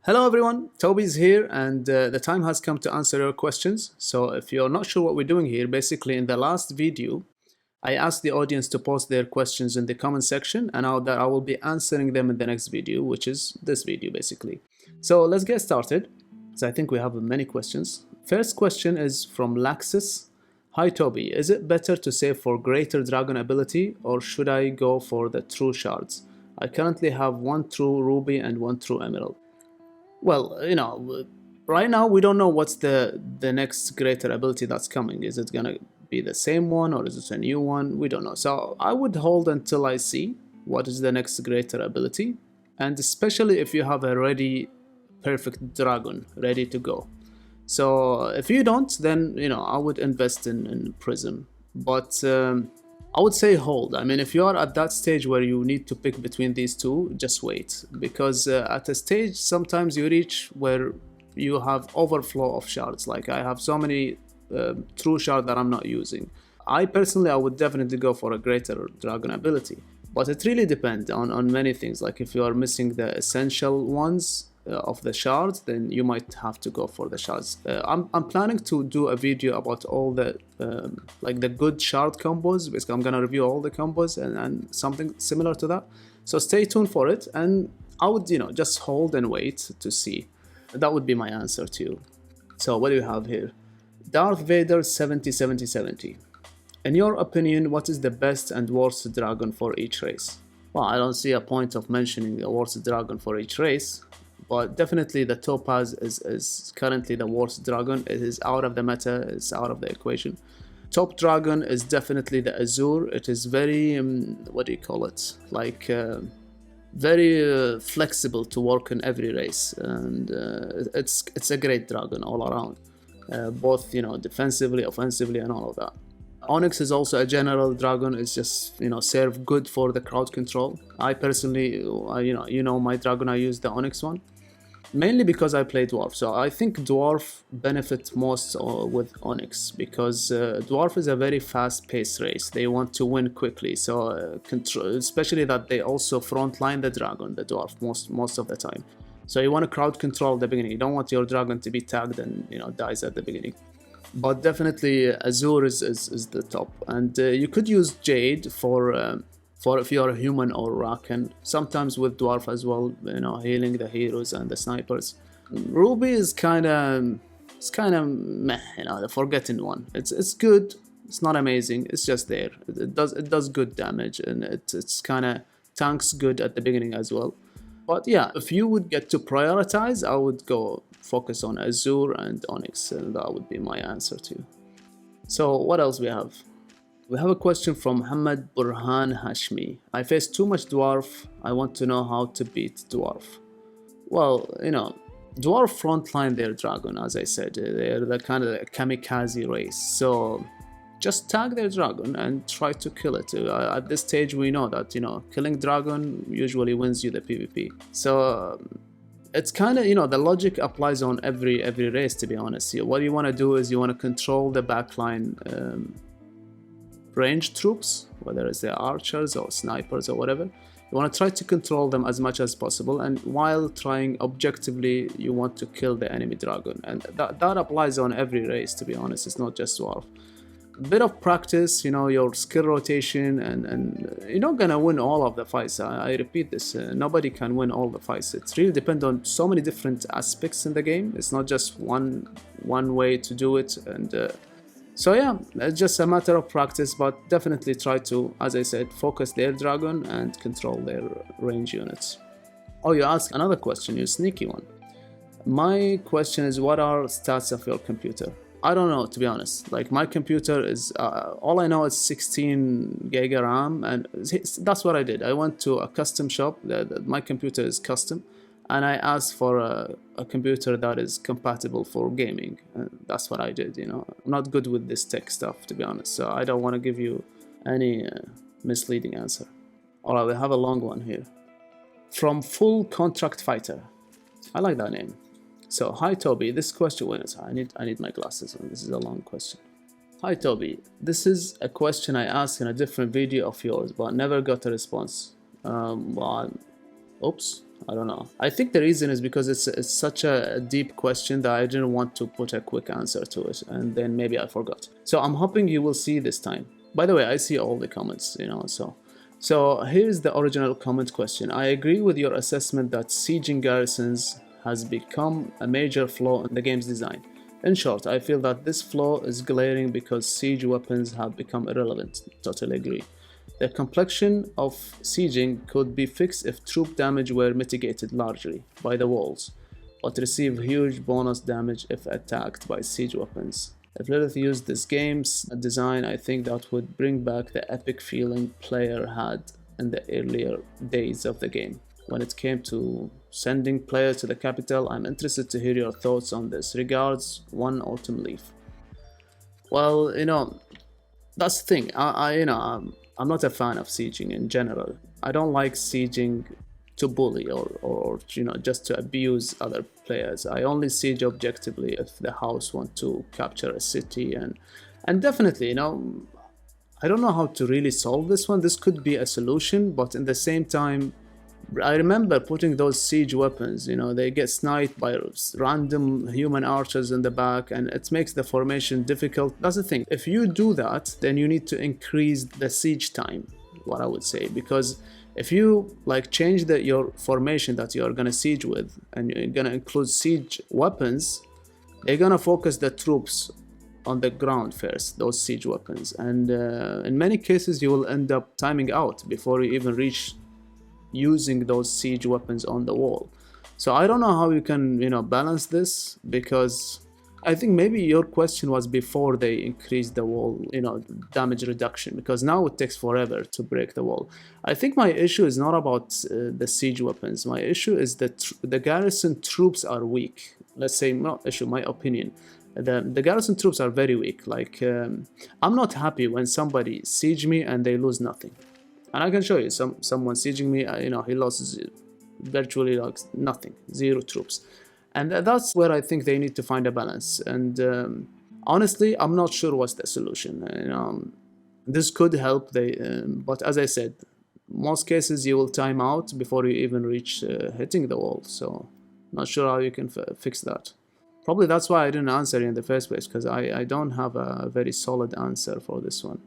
Hello everyone, Toby's here and the time has come to answer your questions. So if you're not sure what we're doing here, basically in the last video, I asked the audience to post their questions in the comment section and I will be answering them in the next video, which is this video basically. So let's get started. So I think we have many questions. First question is from Laxus. Hi Toby, is it better to save for greater dragon ability or should I go for the true shards? I currently have one true ruby and one true emerald. Well, right now we don't know what's the next greater ability that's coming. Is it gonna be the same one or is it a new one? We don't know. So I would hold until I see what is the next greater ability, and especially if you have a ready perfect dragon ready to go. So if you don't, then I would invest in Prism, but I would say hold. I mean, if you are at that stage where you need to pick between these two, just wait, because at a stage sometimes you reach where you have overflow of shards. Like I have so many true shards that I'm not using. I would definitely go for a greater dragon ability, but it really depends on many things. Like if you are missing the essential ones of the shards, then you might have to go for the shards. I'm planning to do a video about all the like the good shard combos. Basically I'm gonna review all the combos and something similar to that, so stay tuned for it. And I would just hold and wait to see. That would be my answer to you. So what do you have here? Darth Vader 70. In your opinion, what is the best and worst dragon for each race? Well, I don't see a point of mentioning the worst dragon for each race, but definitely the Topaz is currently the worst dragon. It is out of the meta, it's out of the equation. Top dragon is definitely the Azure. It is very, what do you call it? Like very flexible to work in every race, and it's a great dragon all around, both defensively, offensively, and all of that. Onyx is also a general dragon. It's just serve good for the crowd control. I personally, my dragon, I use the Onyx one, mainly because I play Dwarf. So I think Dwarf benefits most with Onyx, because Dwarf is a very fast-paced race. They want to win quickly, so especially that they also frontline the dragon, the Dwarf, most of the time. So you want to crowd control at the beginning. You don't want your dragon to be tagged and dies at the beginning. But definitely Azure is the top, and you could use Jade for if you're a human or Rakan. Sometimes with Dwarf as well, healing the heroes and the snipers. Ruby is kind of meh, the forgotten one. It's good. It's not amazing. It's just there. It does good damage, and it's kind of tanks good at the beginning as well. But yeah, if you would get to prioritize, I would go focus on Azure and Onyx, and that would be my answer to you. So what else we have? We have a question from Muhammad Burhan Hashmi. I face too much Dwarf. I want to know how to beat Dwarf. Well, Dwarf frontline their dragon, as I said. They're the kind of kamikaze race. So just tag their dragon and try to kill it. At this stage, we know that killing dragon usually wins you the PvP. So it's kind of the logic applies on every race, to be honest. What you want to do is you want to control the backline ranged troops, whether it's the archers or snipers or whatever. You want to try to control them as much as possible, and while trying objectively, you want to kill the enemy dragon. And that applies on every race, to be honest. It's not just Dwarf. A bit of practice, your skill rotation, and you're not gonna win all of the fights. I repeat this, nobody can win all the fights. It really depends on so many different aspects in the game. It's not just one way to do it, and so yeah, it's just a matter of practice. But definitely try to, as I said, focus their dragon and control their range units. Oh, you asked another question, you sneaky one. My question is, what are stats of your computer? I don't know, to be honest. Like, my computer is all I know is 16 giga RAM, and that's what I did. I went to a custom shop. My computer is custom, and I asked for a computer that is compatible for gaming. That's what I did. I'm not good with this tech stuff, to be honest, so I don't want to give you any misleading answer. All right, we have a long one here from Full Contract Fighter. I like that name. So, hi Toby, this question was, I need my glasses on, this is a long question. Hi Toby, this is a question I asked in a different video of yours, but never got a response. Oops, I don't know. I think the reason is because it's such a deep question that I didn't want to put a quick answer to it, and then maybe I forgot. So I'm hoping you will see this time. By the way, I see all the comments, So here's the original comment question. I agree with your assessment that sieging garrisons has become a major flaw in the game's design. In short, I feel that this flaw is glaring because siege weapons have become irrelevant. Totally agree. The complexion of sieging could be fixed if troop damage were mitigated largely by the walls, but receive huge bonus damage if attacked by siege weapons. If Lilith used this game's design, I think that would bring back the epic feeling player had in the earlier days of the game. When it came to sending players to the capital, I'm interested to hear your thoughts on this. Regards, One Autumn Leaf. Well, that's the thing. I'm not a fan of sieging in general. I don't like sieging to bully or just to abuse other players. I only siege objectively if the house want to capture a city, and definitely, I don't know how to really solve this one. This could be a solution, but in the same time, I remember putting those siege weapons, they get sniped by random human archers in the back, and it makes the formation difficult. That's the thing. If you do that, then you need to increase the siege time, what I would say, because if you change your formation that you're gonna siege with, and you're gonna include siege weapons, they're gonna focus the troops on the ground first, those siege weapons, and in many cases you will end up timing out before you even reach using those siege weapons on the wall. So I don't know how you can balance this, because I think maybe your question was before they increased the wall damage reduction, because now it takes forever to break the wall. I think my issue is not about the siege weapons. My issue is that the garrison troops are weak. Let's say, not issue, my opinion. The garrison troops are very weak. I'm not happy when somebody siege me and they lose nothing. And I can show you someone sieging me, he loses virtually nothing, 0 troops. And that's where I think they need to find a balance. And honestly, I'm not sure what's the solution. This could help, but as I said, most cases you will time out before you even reach hitting the wall. So not sure how you can fix that. Probably that's why I didn't answer you in the first place, because I don't have a very solid answer for this one.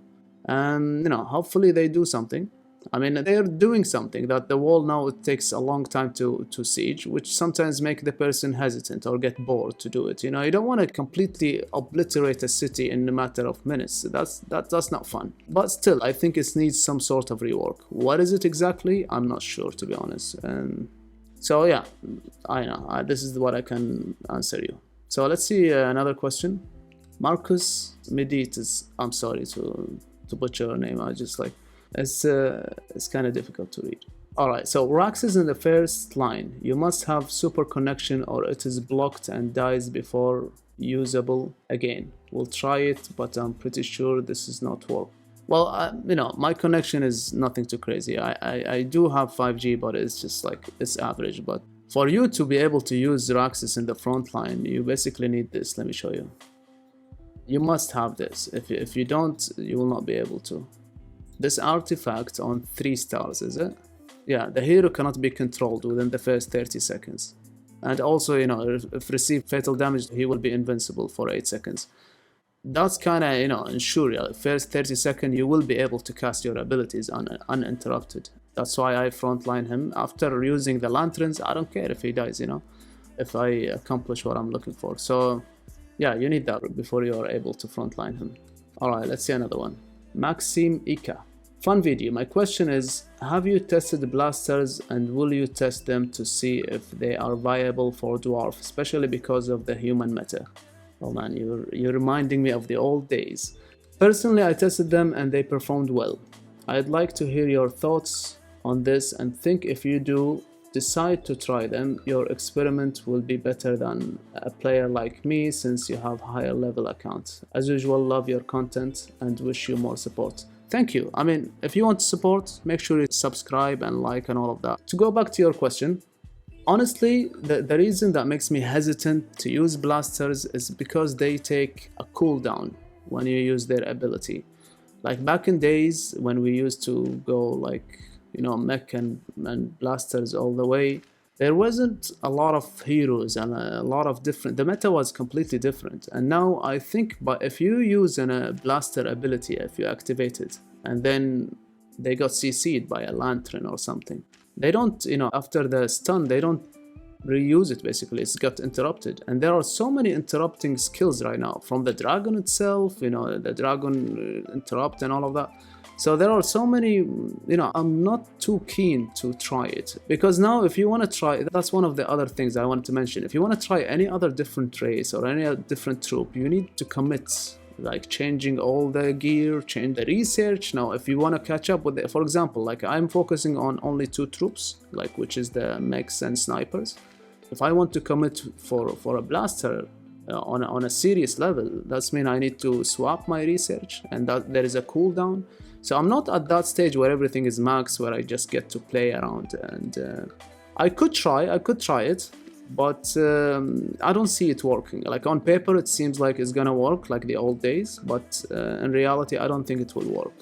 And hopefully they do something. I mean, they're doing something that the wall now, it takes a long time to siege, which sometimes make the person hesitant or get bored to do it. You don't want to completely obliterate a city in a matter of minutes. That's not fun. But still, I think it needs some sort of rework. What is it exactly? I'm not sure, to be honest. So yeah, I know this is what I can answer you. So let's see another question. Marcus Meditas. I'm sorry to butcher your name. I just it's kind of difficult to read. Alright, so Rax is in the first line. You must have super connection or it is blocked and dies before usable again. We'll try it, but I'm pretty sure this is not work. Well, my connection is nothing too crazy. I do have 5G, but it's just it's average. But for you to be able to use Raxus in the front line, you basically need this. Let me show you. You must have this. If you don't, you will not be able to. This artifact on 3 stars, is it? Yeah, the hero cannot be controlled within the first 30 seconds. And also, if received fatal damage, he will be invincible for 8 seconds. That's kind of, ensure first 30 seconds you will be able to cast your abilities uninterrupted. That's why I frontline him. After using the lanterns, I don't care if he dies, if I accomplish what I'm looking for. So yeah, you need that before you are able to frontline him. Alright, let's see another one. Maxim Ika. Fun video. My question is, have you tested blasters and will you test them to see if they are viable for dwarf, especially because of the human meta? Oh man, you're reminding me of the old days. Personally, I tested them and they performed well. I'd like to hear your thoughts on this and think if you do decide to try them, your experiment will be better than a player like me since you have higher level account. As usual, love your content and wish you more support. Thank you. I mean, if you want support, make sure you subscribe and like and all of that. To go back to your question, honestly, the reason that makes me hesitant to use blasters is because they take a cooldown when you use their ability. Like back in days when we used to go mech and blasters all the way, there wasn't a lot of heroes and a lot of different, the meta was completely different. And now I think, but if you use a blaster ability, if you activate it, and then they got CC'd by a lantern or something, they don't, you know, after the stun, they don't reuse it. Basically, it's got interrupted. And there are so many interrupting skills right now, from the dragon itself, you know, the dragon interrupt and all of that. So there are so many, you know, I'm not too keen to try it, because now if you want to try, that's one of the other things I wanted to mention. If you want to try any other different race or any different troop, you need to commit, like changing all the gear, change the research. Now, if you want to catch up with it, for example, like I'm focusing on only 2 troops, like which is the mechs and snipers. If I want to commit for a blaster on a serious level, that's mean I need to swap my research, and that there is a cooldown. So I'm not at that stage where everything is max, where I just get to play around. And I could try it, but I don't see it working. Like on paper, it seems like it's gonna work like the old days, but in reality, I don't think it will work.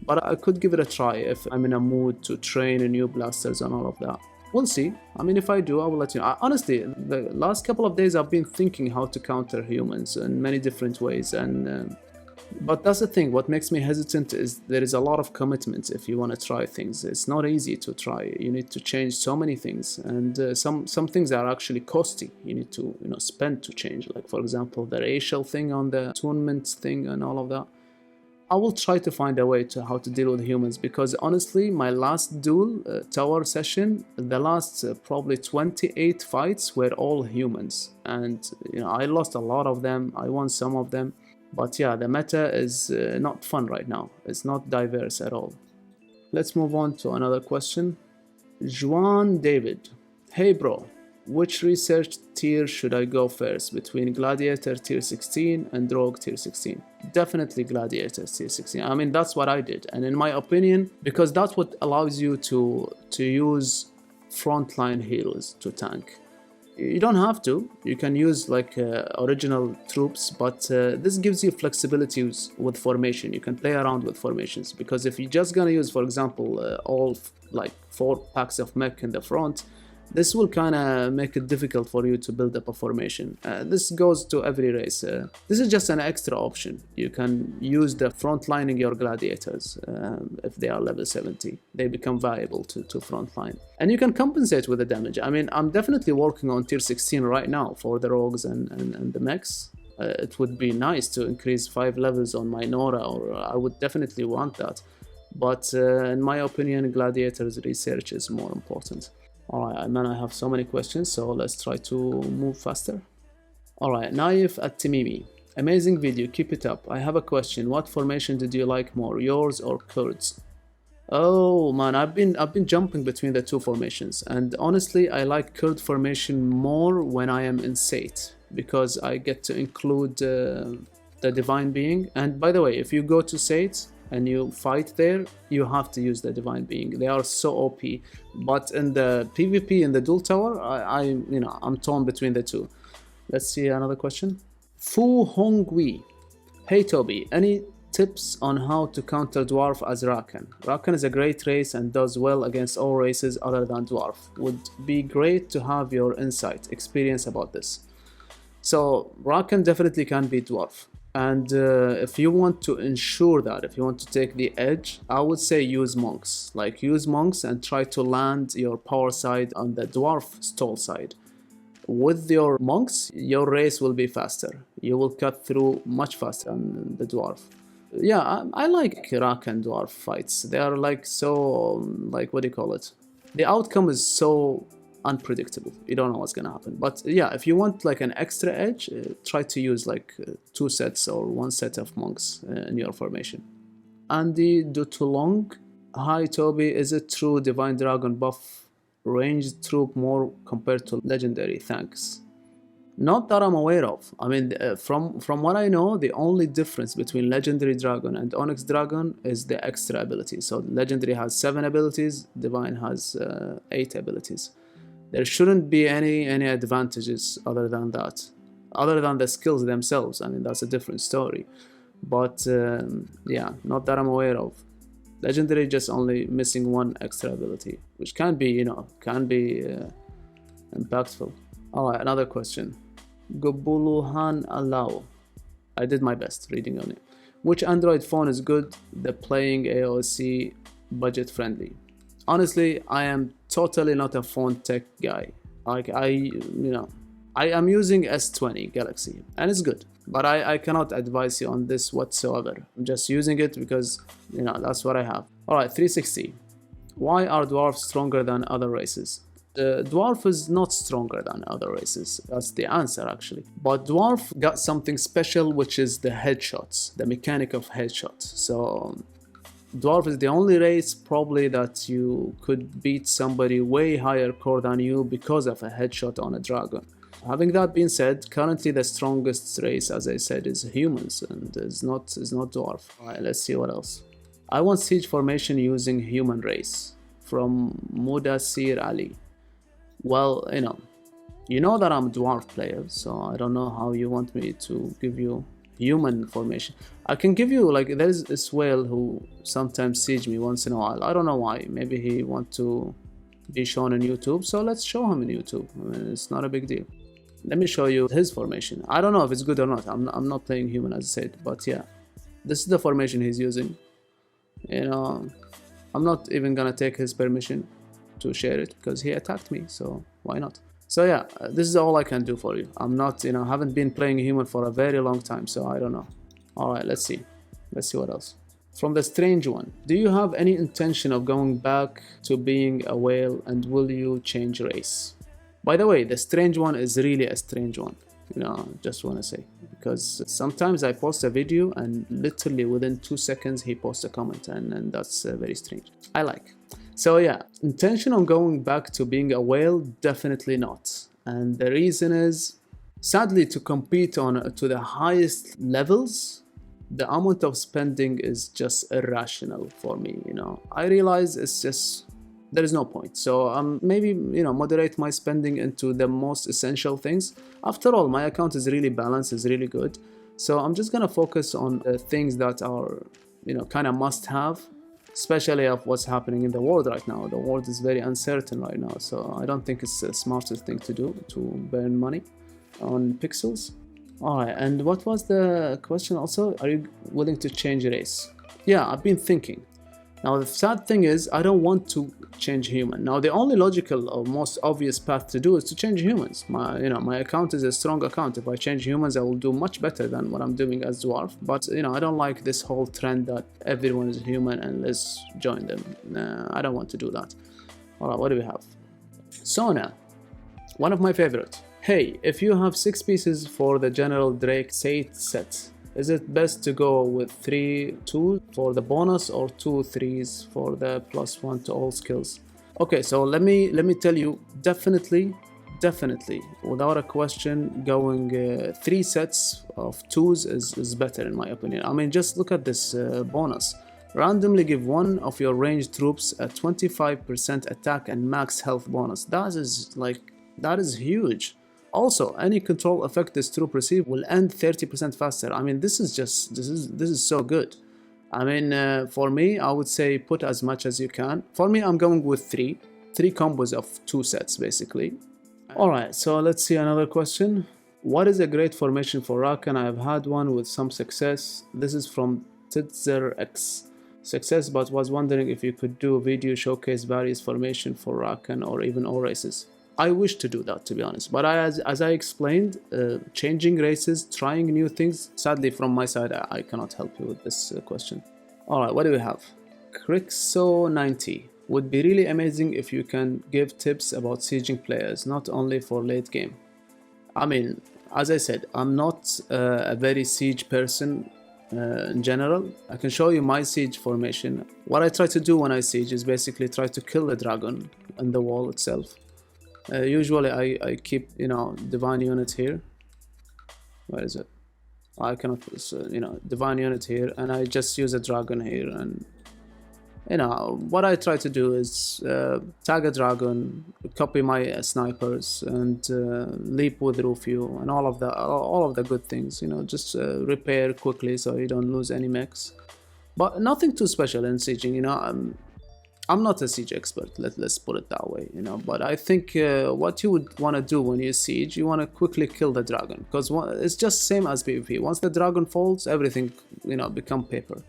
But I could give it a try if I'm in a mood to train new blasters and all of that. We'll see. I mean, if I do, I will let you know. Honestly, the last couple of days I've been thinking how to counter humans in many different ways, and but that's the thing. What makes me hesitant is there is a lot of commitment if you want to try things. It's not easy to try. You need to change so many things, and some things are actually costly. You need to, you know, spend to change. Like for example, the racial thing on the attunement thing and all of that. I will try to find a way to how to deal with humans, because honestly, my last duel tower session, the last probably 28 fights were all humans, and you know, I lost a lot of them. I won some of them. But yeah, the meta is not fun right now. It's not diverse at all. Let's move on to another question. Juan David. Hey bro, which research tier should I go first between Gladiator tier 16 and Rogue tier 16? Definitely Gladiator tier 16. I mean, that's what I did. And in my opinion, because that's what allows you to use frontline heroes to tank. You don't have to. You can use like original troops, but this gives you flexibility with formation. You can play around with formations, because if you're just gonna use, for example, all like 4 packs of mech in the front, this will kind of make it difficult for you to build up a formation. This goes to every race. This is just an extra option. You can use the frontlining your gladiators if they are level 70. They become viable to frontline. And you can compensate with the damage. I mean, I'm definitely working on tier 16 right now for the rogues and the mechs. It would be nice to increase 5 levels on my Nora, or I would definitely want that. But in my opinion, gladiators research is more important. Alright, man, I have so many questions, so let's try to move faster. Alright, Naif at Timimi. Amazing video, keep it up. I have a question. What formation did you like more, yours or Kurds? Oh man, I've been jumping between the 2 formations, and honestly I like Kurd formation more when I am in Sate, because I get to include the Divine Being. And by the way, if you go to Sate and you fight there, you have to use the Divine Being. They are so OP. But in the PvP in the duel tower, I'm torn between the 2. Let's see another question. Fu Hongui. Hey Toby, any tips on how to counter Dwarf as Rakan? Rakan is a great race and does well against all races other than Dwarf. Would be great to have your insight, experience about this. So Rakan definitely can beat Dwarf. And if you want to ensure that, if you want to take the edge, I would say use monks. Like use monks and try to land your power side on the dwarf stall side. With your monks, your race will be faster. You will cut through much faster than the dwarf. Yeah, I like Rakan dwarf fights. They are like so, like, what do you call it? The outcome is so unpredictable. You don't know what's gonna happen. But yeah, if you want like an extra edge, try to use like 2 sets or 1 set of monks in your formation. Andy Dutulong. Hi Toby, is it true Divine Dragon buff ranged troop more compared to legendary? Thanks. Not that I'm aware of. I mean, from what I know, the only difference between Legendary Dragon and Onyx Dragon is the extra abilities. So Legendary has 7 abilities, Divine has 8 abilities. There shouldn't be any advantages other than that. Other than the skills themselves, I mean, that's a different story. But yeah, not that I'm aware of. Legendary just only missing 1 extra ability, which can be, impactful. Alright, another question. Gobuluhan Alao. I did my best reading on it. Which Android phone is good? The playing AOC budget friendly. Honestly, I am totally not a phone tech guy. Like I am using S20 Galaxy and it's good, but I cannot advise you on this whatsoever. I'm just using it because that's what I have. Alright, 360. Why are dwarfs stronger than other races? The dwarf is not stronger than other races. That's the answer actually. But dwarf got something special, which is the headshots, the mechanic of headshots. So dwarf is the only race probably that you could beat somebody way higher core than you because of a headshot on a dragon. Having that being said, currently the strongest race, as I said, is humans and is not dwarf. Alright, let's see what else. I want siege formation using human race. From Mudassir Ali. Well, you know that I'm a dwarf player, so I don't know how you want me to give you human formation. I can give you, like, there's this whale who sometimes siege me once in a while. I don't know why. Maybe he wants to be shown on YouTube, so let's show him on YouTube. I mean, it's not a big deal. Let me show you his formation. I don't know if it's good or not. I'm not playing human, as I said, but yeah, this is the formation he's using. I'm not even gonna take his permission to share it because he attacked me, so why not? So yeah, this is all I can do for you. I'm not, haven't been playing human for a very long time, so I don't know. Alright, let's see what else. From the strange one, do you have any intention of going back to being a whale, and will you change race? By the way, the strange one is really a strange one, just want to say, because sometimes I post a video and literally within 2 seconds he posts a comment, and that's very strange. I like. So yeah, intention on going back to being a whale, definitely not. And the reason is, sadly, to compete to the highest levels, the amount of spending is just irrational for me. I realize it's just, there is no point. So maybe moderate my spending into the most essential things. After all, my account is really balanced, is really good. So I'm just gonna focus on the things that are kind of must have. Especially of what's happening in the world right now. The world is very uncertain right now, so I don't think it's the smartest thing to do, to burn money on pixels. Alright, and what was the question also? Are you willing to change race? Yeah, I've been thinking. Now the sad thing is, I don't want to change human. Now the only logical or most obvious path to do is to change humans. My account is a strong account. If I change humans, I will do much better than what I'm doing as dwarf. But I don't like this whole trend that everyone is human and let's join them. Nah, I don't want to do that. Alright, what do we have? Sona, one of my favorite. Hey, if you have 6 pieces for the General Drake Sate set, is it best to go with 3 2s for the bonus or 2 3s for the +1 to all skills? Okay, so let me tell you, definitely, without a question, going 3 sets of 2s is better in my opinion. I mean, just look at this bonus. Randomly give one of your ranged troops a 25% attack and max health bonus. That is huge. Also, any control effect this troop receives will end 30% faster. I mean, this is so good. I mean, for me, I would say put as much as you can. For me, I'm going with 3 combos of 2 sets, basically. Alright, so let's see another question. What is a great formation for Rakan? I have had one with some success. This is from TitzerX. Success, but was wondering if you could do a video showcase various formation for Rakan or even all races. I wish to do that, to be honest, but as I explained, changing races, trying new things, sadly from my side I cannot help you with this question. Alright, what do we have? Crixo90. Would be really amazing if you can give tips about sieging players, not only for late game. I mean, as I said, I'm not a very siege person in general. I can show you my siege formation. What I try to do when I siege is basically try to kill the dragon in the wall itself. Usually I keep divine unit here. Where is it? I cannot put divine unit here, and I just use a dragon here. And what I try to do is tag a dragon, copy my snipers, and leap with Rufio, and all of the good things. Just repair quickly so you don't lose any mechs. But nothing too special in sieging. I'm not a siege expert, let's put it that way, you know, but I think what you would want to do when you siege, you want to quickly kill the dragon, because it's just same as PvP. Once the dragon falls, everything, you know, become paper.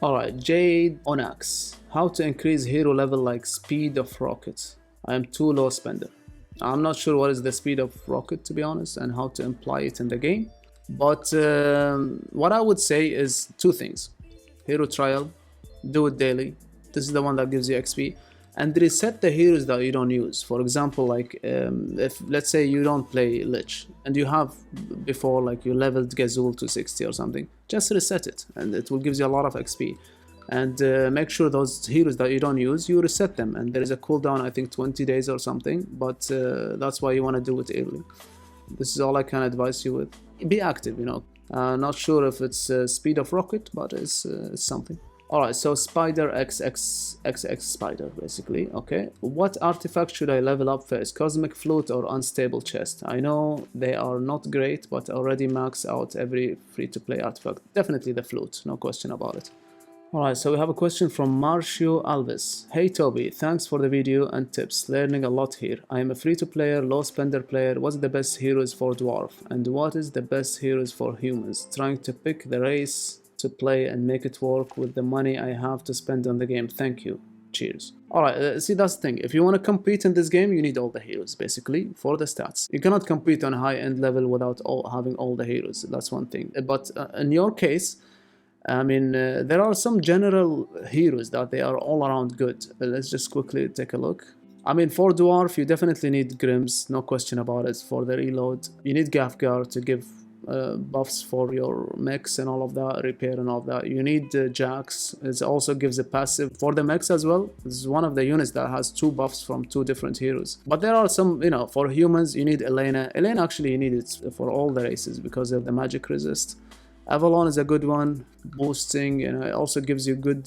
Alright, Jade Onax. How to increase hero level like speed of rocket? I am too low spender. I'm not sure what is the speed of rocket, to be honest, and how to apply it in the game. But what I would say is two things. Hero trial, do it daily. This is the one that gives you XP. And reset the heroes that you don't use. For example, like if let's say you don't play Lich and you have before, like you leveled Gazul to 60 or something, just reset it and it will give you a lot of XP. And make sure those heroes that you don't use, you reset them, and there is a cooldown, I think 20 days or something, but that's why you want to do it early. This is all I can advise you with. Be active, you know. Not sure if it's speed of rocket, but it's something. Alright, so Spider XX Spider, basically. Okay, what artifact should I level up first? Cosmic Flute or Unstable Chest? I know they are not great, but already max out every free-to-play artifact. Definitely the Flute, no question about it. Alright, so we have a question from Marcio Alves. Hey Toby, thanks for the video and tips. Learning a lot here. I am a free-to-player, low-spender player. What's the best heroes for Dwarf? And what is the best heroes for humans? Trying to pick the race to play and make it work with the money I have to spend on the game. Thank you. Cheers. Alright, see, that's the thing. If you want to compete in this game, you need all the heroes, basically, for the stats. You cannot compete on a high-end level without having all the heroes. That's one thing. But in your case, I mean, there are some general heroes that they are all around good. Let's just quickly take a look. I mean, for Dwarf, you definitely need Grims, no question about it, for the reload. You need Gafgar to give buffs for your mechs and all of that, repair and all of that. You need Jax. It also gives a passive for the mechs as well. This is one of the units that has 2 buffs from 2 different heroes. But there are some, you know, for humans, you need Elena. Elena, actually, you need it for all the races because of the magic resist. Avalon is a good one, boosting, you know, it also gives you good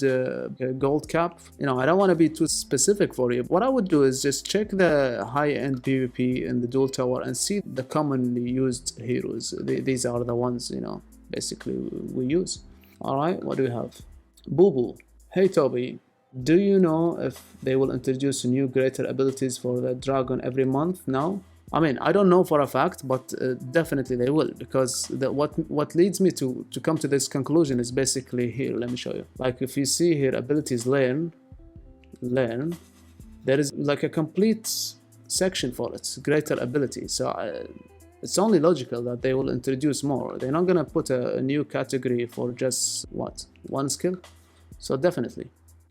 gold cap. You know, I don't want to be too specific for you. What I would do is just check the high-end PvP in the dual tower and see the commonly used heroes. These are the ones, you know, basically we use. Alright, what do we have? Boo Boo. Hey Toby, do you know if they will introduce new greater abilities for the dragon every month now? I mean, I don't know for a fact, but definitely they will, because what leads me to come to this conclusion is basically here. Let me show you. Like if you see here, abilities learn, there is like a complete section for it, greater ability. So it's only logical that they will introduce more. They're not gonna put a new category for just what, one skill. So definitely,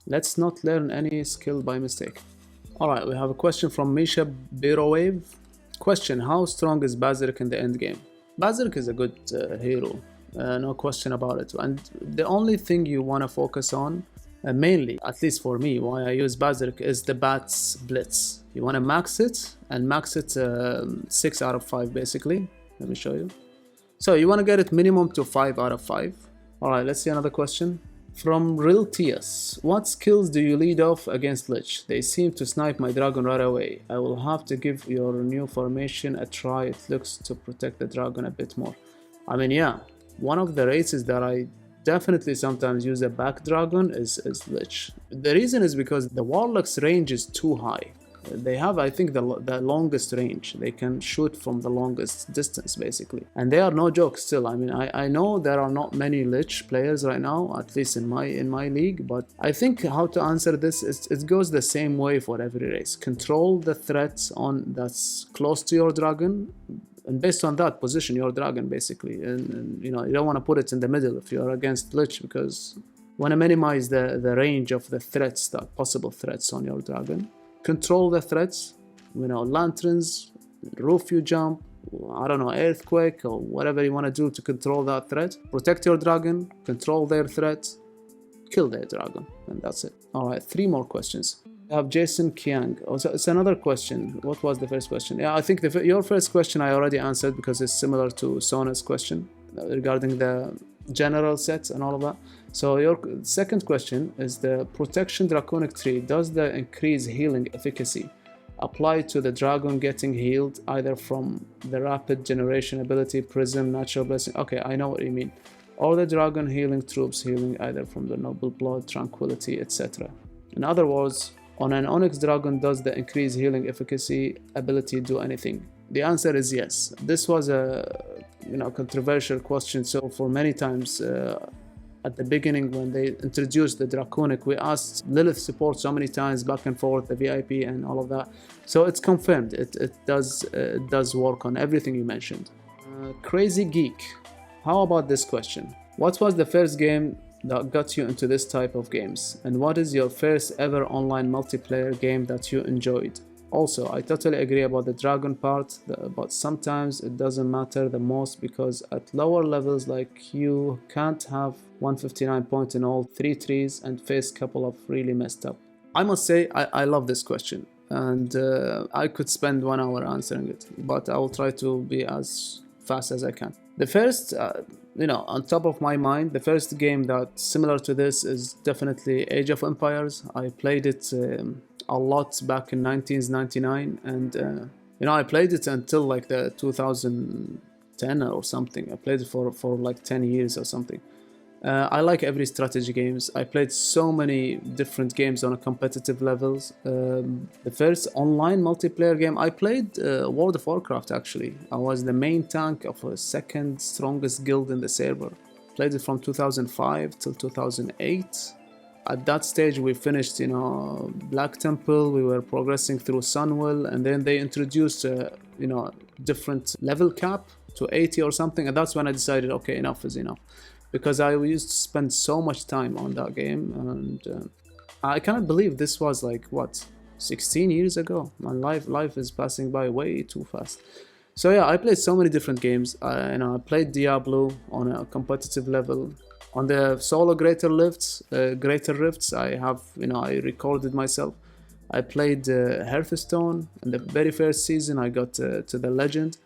let's not learn any skill by mistake. All right, we have a question from Misha Birowave. Question, how strong is Berserk in the end game? Berserk is a good hero, no question about it. And the only thing you want to focus on, mainly, at least for me, why I use Berserk, is the Bats Blitz. You want to max it, and max it 6 out of 5 basically. Let me show you. So you want to get it minimum to 5 out of 5. Alright, let's see another question. From Riltius, what skills do you lead off against Lich? They seem to snipe my dragon right away. I will have to give your new formation a try. It looks to protect the dragon a bit more. I mean, yeah, one of the races that I definitely sometimes use a back dragon is Lich. The reason is because the Warlock's range is too high. They have, I think, the longest range. They can shoot from the longest distance, basically. And they are no joke still. I mean, I know there are not many Lich players right now, at least in my league, but I think how to answer this is it goes the same way for every race. Control the threats that's close to your dragon, and based on that, position your dragon, basically. And you know, you don't want to put it in the middle if you're against Lich, because you want to minimize the range of the threats, the possible threats on your dragon. Control the threats, you know, lanterns, roof you jump, I don't know, earthquake, or whatever you want to do to control that threat. Protect your dragon, control their threat, kill their dragon, and that's it. Alright, 3 more questions. I have Jason Kiang. Also, it's another question. What was the first question? Yeah, I think your first question I already answered because it's similar to Sona's question regarding the general sets and all of that. So your second question is the protection draconic tree. Does the increased healing efficacy apply to the dragon getting healed either from the rapid generation ability, prism, natural blessing? Okay, I know what you mean. Or the dragon healing troops healing either from the noble blood, tranquility, etc. In other words, on an Onyx Dragon, does the increased healing efficacy ability do anything? The answer is yes. This was a controversial question. So for many times at the beginning when they introduced the Draconic, we asked Lilith support so many times back and forth, the VIP and all of that. So it's confirmed. It does work on everything you mentioned. Crazy Geek, how about this question? What was the first game that got you into this type of games? And what is your first ever online multiplayer game that you enjoyed? Also, I totally agree about the dragon part, but sometimes it doesn't matter the most because at lower levels, like, you can't have 159 points in all 3 trees and face a couple of really messed up. I must say, I love this question, and I could spend 1 hour answering it, but I will try to be as fast as I can. The first, on top of my mind, the first game that's similar to this is definitely Age of Empires. I played it a lot back in 1999, and I played it until like the 2010 or something. I played it for like 10 years or something. I like every strategy games. I played so many different games on a competitive levels. The first online multiplayer game I played, World of Warcraft actually. I was the main tank of a second strongest guild in the server. Played it from 2005 till 2008. At that stage we finished, Black Temple, we were progressing through Sunwell, and then they introduced, different level cap to 80 or something, and that's when I decided, okay, enough is enough. Because I used to spend so much time on that game, and I cannot believe this was like, 16 years ago. My life is passing by way too fast. So yeah, I played so many different games. I played Diablo on a competitive level. On the solo Greater Rifts, I have, I recorded myself. I played Hearthstone. In the very first season, I got to the Legend.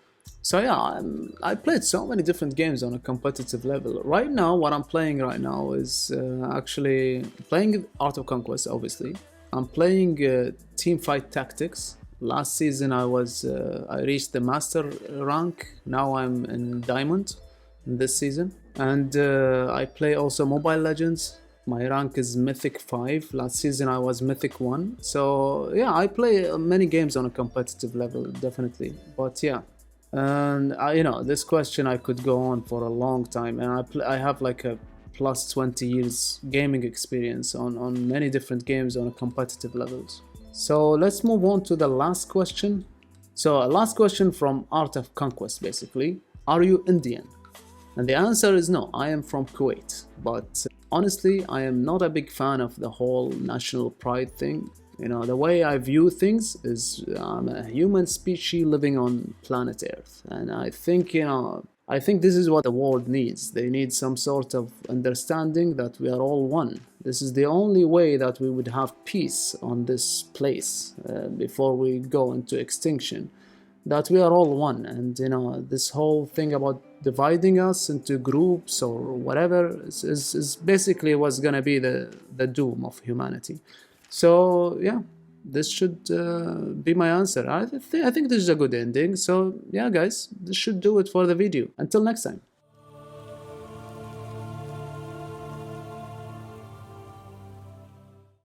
So yeah, I played so many different games on a competitive level. Right now, what I'm playing right now is actually playing Art of Conquest, obviously. I'm playing Teamfight Tactics. Last season I reached the Master rank. Now I'm in Diamond in this season. And I play also Mobile Legends. My rank is Mythic 5. Last season I was Mythic 1. So yeah, I play many games on a competitive level, definitely. But yeah. And this question I could go on for a long time, and I have like a plus 20 years gaming experience on many different games on a competitive levels. So let's move on to the last question. So a last question from Art of Conquest, basically. Are you Indian? And the answer is no, I am from Kuwait. But honestly, I am not a big fan of the whole national pride thing. The way I view things is I'm a human species living on planet Earth. And I think, this is what the world needs. They need some sort of understanding that we are all one. This is the only way that we would have peace on this place before we go into extinction. That we are all one. And, this whole thing about dividing us into groups or whatever is basically what's going to be the doom of humanity. So yeah, this should be my answer. I think this is a good ending. So yeah, guys, this should do it for the video. Until next time.